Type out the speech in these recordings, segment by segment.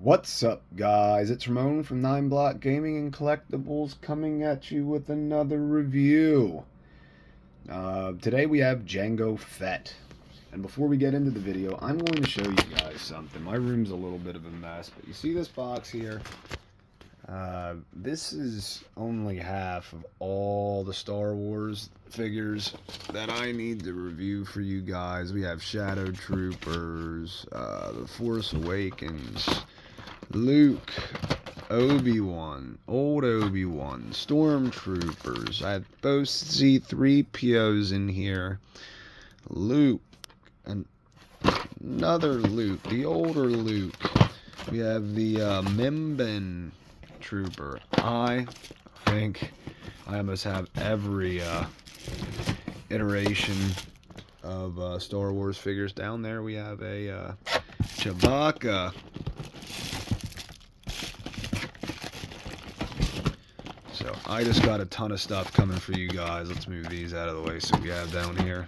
What's up, guys? It's Ramon from NyneBlockGaming&Collectibles coming at you with another review. Today we have Jango Fett. And before we get into the video, I'm going to show you guys something. My room's a little bit of a mess, but you see this box here? This is only half of all the Star Wars figures that I need to review for you guys. We have Shadow Troopers, The Force Awakens, Luke, Obi-Wan, old Obi-Wan, Stormtroopers. I have both C-3POs in here. Luke, and another Luke, the older Luke. We have the Mimban Trooper. I think I almost have every iteration of Star Wars figures. Down there we have a Chewbacca. So I just got a ton of stuff coming for you guys. Let's move these out of the way so we have down here.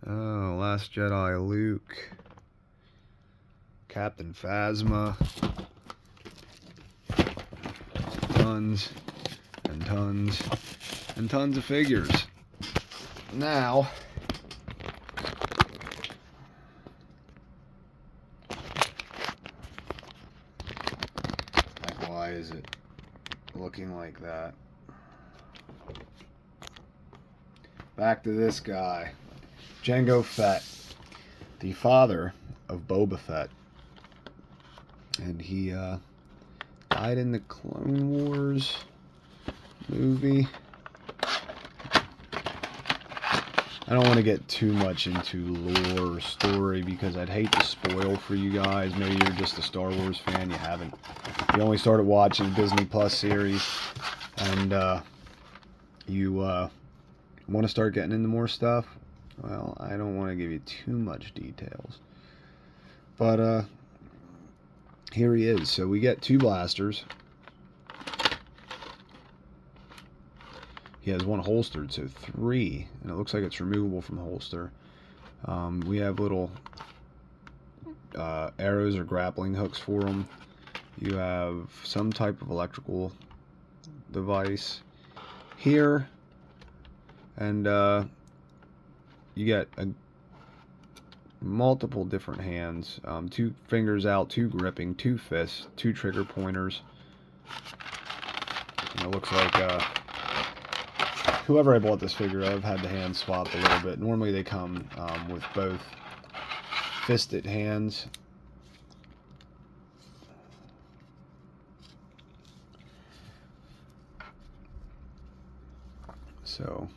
Oh, Last Jedi Luke. Captain Phasma. Tons and tons and tons of figures. Now, why is it looking like that? Back to this guy, Jango Fett, the father of Boba Fett, and he died in the Clone Wars movie. I don't want to get too much into lore or story because I'd hate to spoil for you guys. Maybe you're just a Star Wars fan, you only started watching the Disney Plus series, and you want to start getting into more stuff. Well, I don't want to give you too much details, but here he is. So we get two blasters. He has one holstered, so three, and it looks like it's removable from the holster. We have little arrows or grappling hooks for them. You have some type of electrical device here, and you get multiple different hands, 2 fingers out, 2 gripping, 2 fists, 2 trigger pointers. And it looks like whoever I bought this figure of had the hands swapped a little bit. Normally they come with both fisted hands. So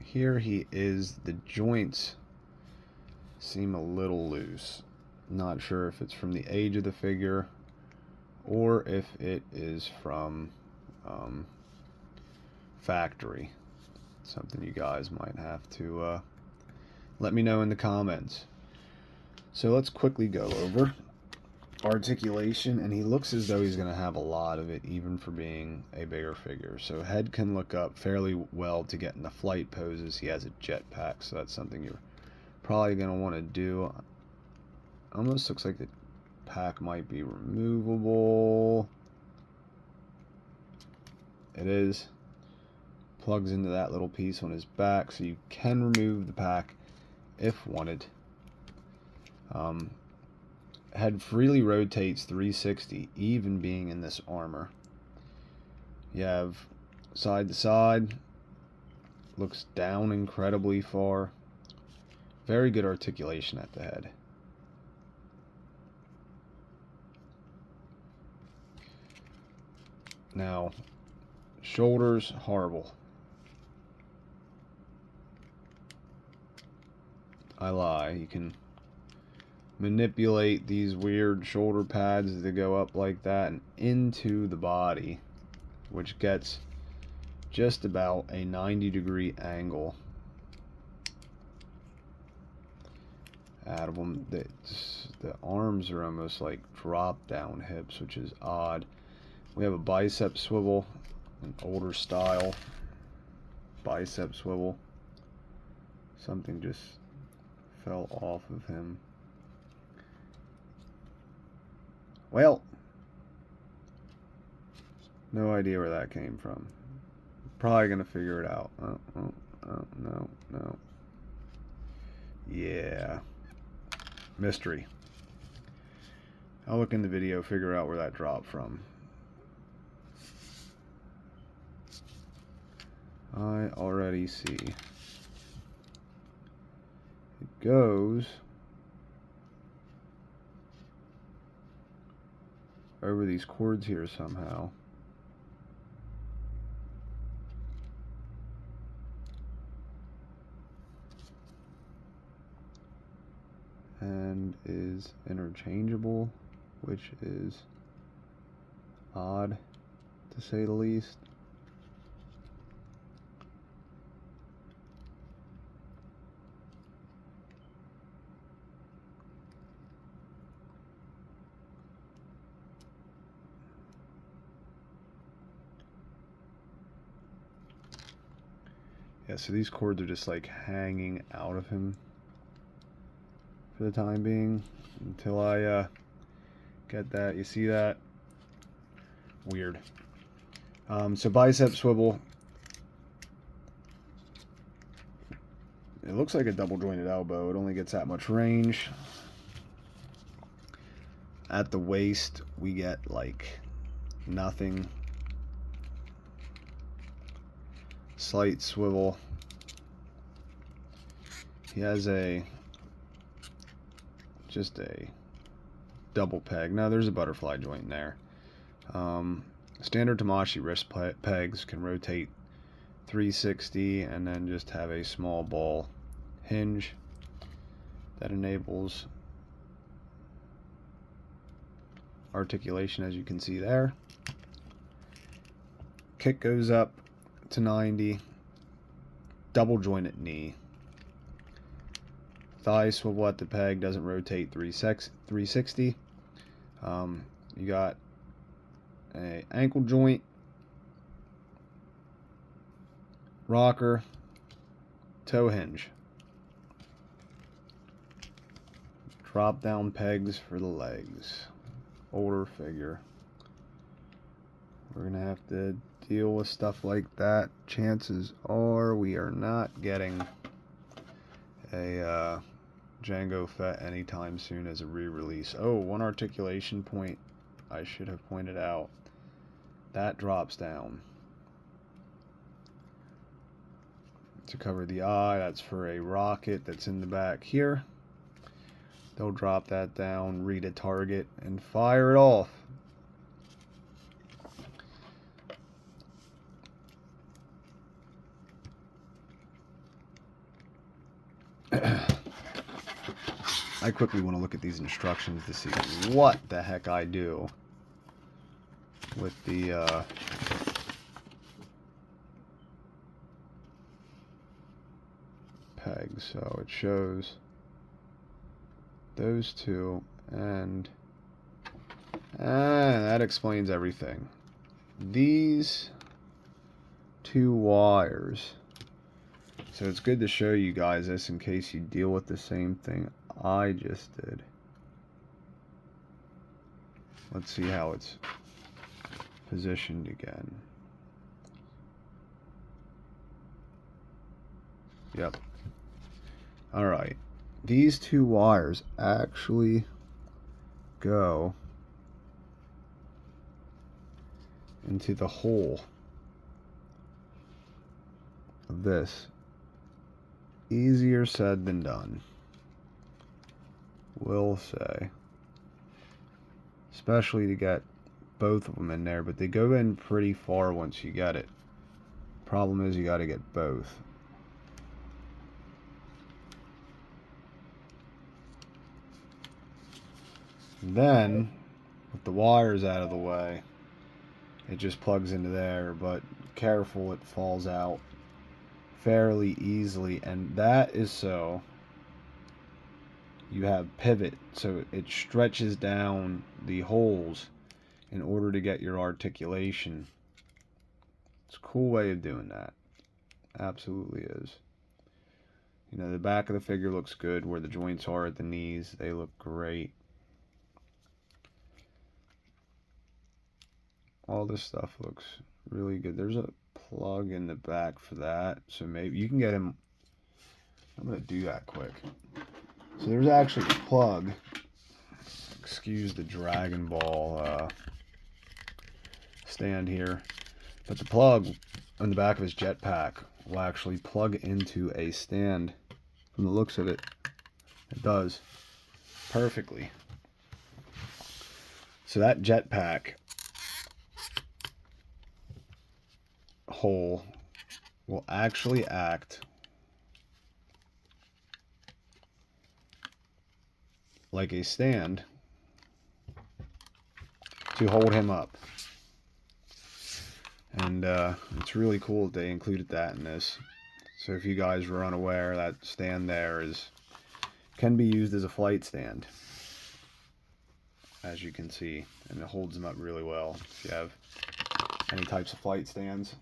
here he is. The joints seem a little loose. Not sure if it's from the age of the figure or if it is from factory. Something you guys might have to let me know in the comments. So let's quickly go over articulation, and he looks as though he's going to have a lot of it, even for being a bigger figure. So head can look up fairly well to get in the flight poses. He has a jetpack, so that's something you're probably going to want to do. Almost looks like the pack might be removable. It is. Plugs into that little piece on his back, so you can remove the pack if wanted. Head freely rotates 360, even being in this armor. You have side to side, looks down incredibly far. Very good articulation at the head. Now, shoulders, horrible. I lie. You can manipulate these weird shoulder pads that go up like that and into the body, which gets just about a 90-degree angle out of them. The arms are almost like drop down hips, which is odd. We have a bicep swivel, an older style bicep swivel. Something just fell off of him. Well, no idea where that came from. Probably gonna figure it out. Oh, no. Yeah. Mystery. I'll look in the video, figure out where that dropped from. I already see. It goes over these cords here somehow. And is interchangeable, which is odd to say the least. Yeah, so these cords are just like hanging out of him for the time being until I get that. You see that? Weird. So bicep swivel. It looks like a double jointed elbow. It only gets that much range. At the waist, we get like nothing. Slight swivel. He has just a double peg. Now there's a butterfly joint in there. Standard Tamashii wrist pegs can rotate 360 and then just have a small ball hinge that enables articulation, as you can see there. Kick goes up to 90, double jointed knee. Thigh swivel at the peg, doesn't rotate 360. You got a ankle joint, rocker, toe hinge. Drop down pegs for the legs. Older figure. We're gonna have to deal with stuff like that. Chances are we are not getting a Jango Fett anytime soon as a re-release. Oh, one articulation point I should have pointed out. That drops down to cover the eye. That's for a rocket that's in the back here. They'll drop that down, read a target, and fire it off. I quickly want to look at these instructions to see what the heck I do with the pegs. So it shows those two, and that explains everything. These two wires. So it's good to show you guys this in case you deal with the same thing I just did. Let's see how it's positioned again. Yep. Alright. These two wires actually go into the hole of this. Easier said than done, will say. Especially to get both of them in there, but they go in pretty far once you get it. Problem is you got to get both. Then, with the wires out of the way, it just plugs into there, but careful, it falls out fairly easily, and that is so you have pivot, so it stretches down the holes in order to get your articulation. It's a cool way of doing that. Absolutely is. You know, the back of the figure looks good. Where the joints are at the knees, they look great. All this stuff looks really good. There's a plug in the back for that, so maybe you can get him. I'm gonna do that quick. So there's actually a plug. Excuse the Dragon Ball stand here, but the plug on the back of his jetpack will actually plug into a stand. From the looks of it, it does perfectly. So that jetpack hole will actually act like a stand to hold him up. And it's really cool that they included that in this. So if you guys were unaware, that stand there can be used as a flight stand, as you can see, and it holds them up really well if you have any types of flight stands.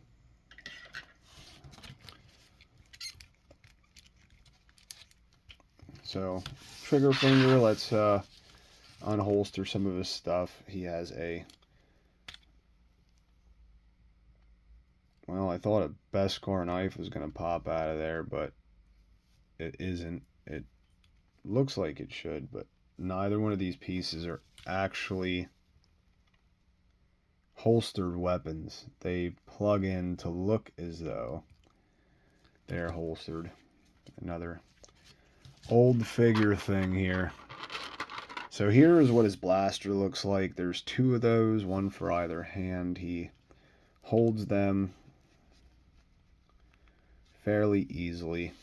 So trigger finger, let's unholster some of his stuff. He has a, well, I thought a Beskar knife was going to pop out of there, but it isn't. It looks like it should, but neither one of these pieces are actually holstered weapons. They plug in to look as though they're holstered. Another old figure thing here. So here is what his blaster looks like. There's two of those, one for either hand. He holds them fairly easily.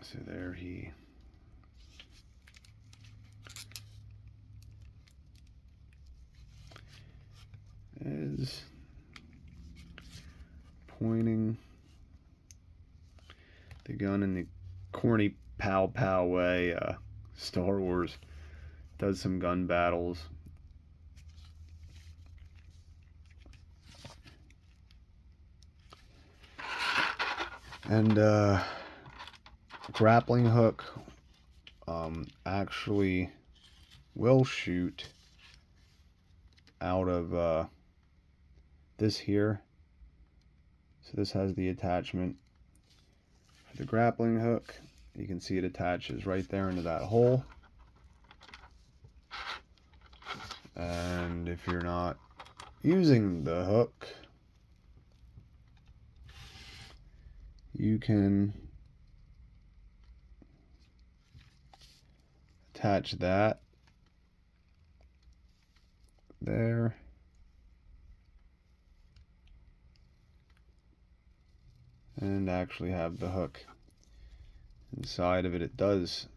So there he is, pointing the gun in the corny pow pow way. Star Wars does some gun battles. And grappling hook actually will shoot out of this here. So this has the attachment for the grappling hook. You can see it attaches right there into that hole. And if you're not using the hook, you can attach that there. And actually have the hook inside of it. It does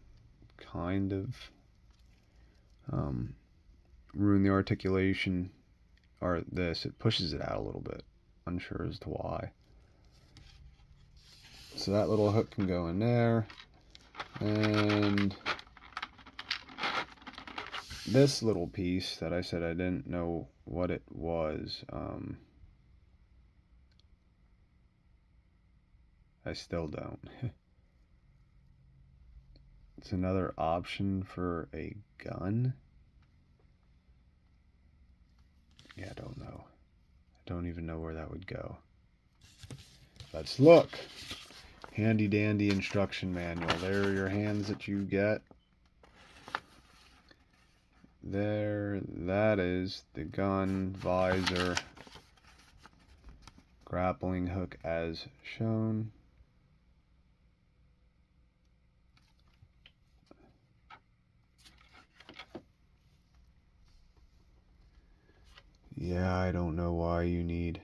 kind of ruin the articulation, or this, it pushes it out a little bit. Unsure as to why. So that little hook can go in there, and this little piece that I said I didn't know what it was, I still don't. It's another option for a gun. Yeah, I don't know. I don't even know where that would go. Let's look. Handy dandy instruction manual. There are your hands that you get. There, that is the gun, visor, grappling hook as shown. Yeah, I don't know why you need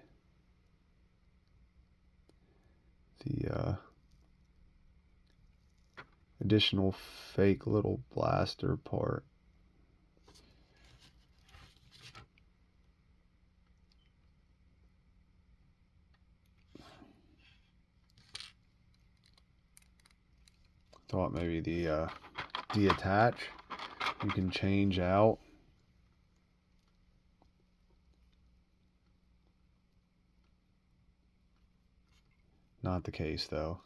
the additional fake little blaster part. Thought maybe the attach you can change out. Not the case though.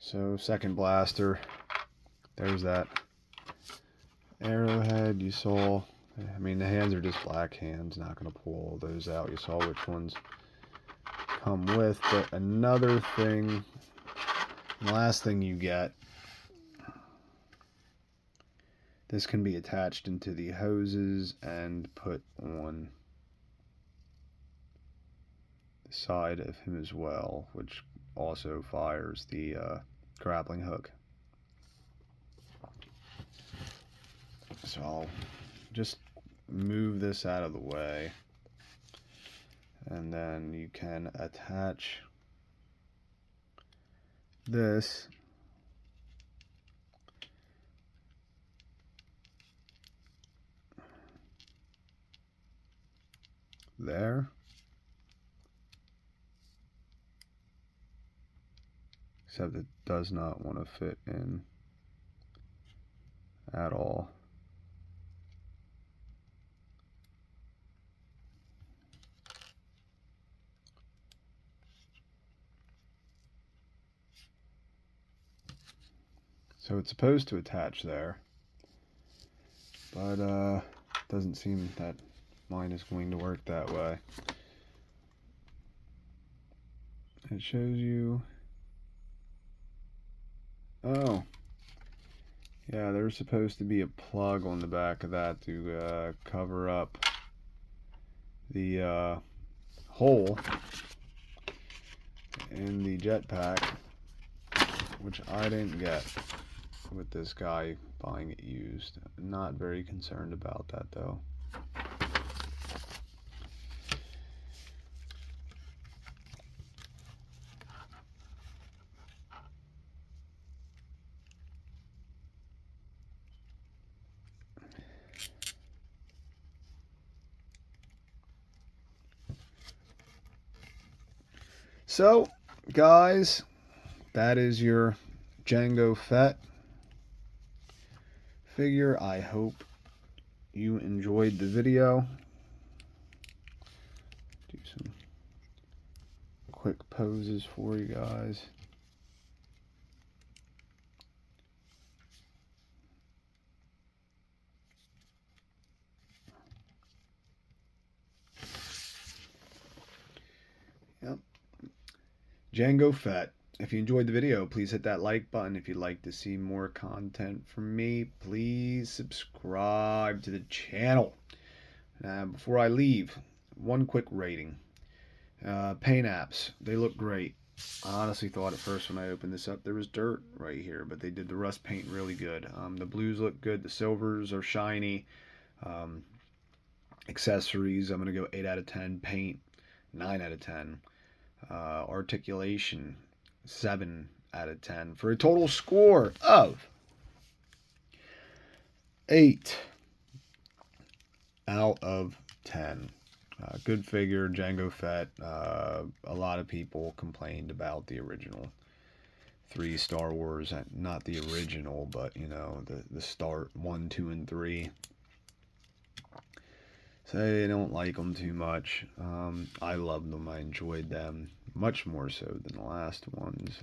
So second blaster, there's that arrowhead you saw. I mean, the hands are just black hands, not going to pull all those out. You saw which ones come with. But another thing, the last thing you get, this can be attached into the hoses and put on the side of him as well, which also fires the grappling hook. So I'll just move this out of the way, and then you can attach this there, except it does not want to fit in at all. So it's supposed to attach there, but doesn't seem that mine is going to work that way. It shows you, oh yeah, there's supposed to be a plug on the back of that to cover up the hole in the jetpack, which I didn't get with this guy buying it used. Not very concerned about that though. So, guys, that is your Jango Fett figure. I hope you enjoyed the video. Do some quick poses for you guys. Yep. Jango Fett. If you enjoyed the video, please hit that like button. If you'd like to see more content from me, please subscribe to the channel. Before I leave, one quick rating. Paint apps, they look great. I honestly thought at first when I opened this up there was dirt right here, but they did the rust paint really good. The blues look good, the silvers are shiny. Accessories, I'm going to go 8 out of 10. Paint, 9 out of 10. Articulation, 7 out of 10, for a total score of 8 out of 10. Good figure, Jango Fett. A lot of people complained about the original 3 Star Wars, not the original, but you know, the start 1, 2, and 3. So they don't like them too much. I loved them. I enjoyed them much more so than the last ones.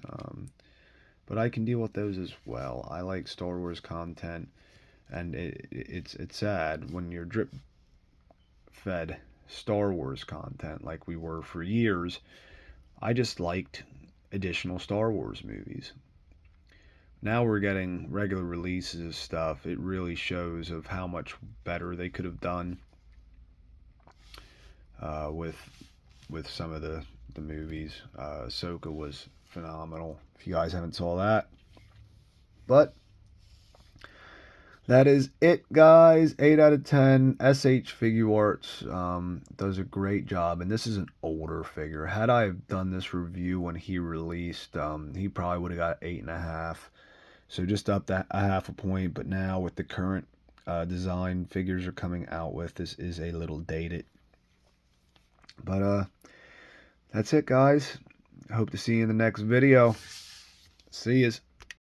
But I can deal with those as well. I like Star Wars content, and it's sad when you're drip fed Star Wars content like we were for years. I just liked additional Star Wars movies. Now we're getting regular releases of stuff. It really shows of how much better they could have done with some of the movies. Ahsoka was phenomenal, if you guys haven't saw that. But that is it, guys. 8 out of 10. S.H.Figuarts does a great job, and this is an older figure. Had I done this review when he released, he probably would have got 8.5. So just up that a half a point, but now with the current design figures are coming out with, this is a little dated. But that's it, guys. I hope to see you in the next video. See yous.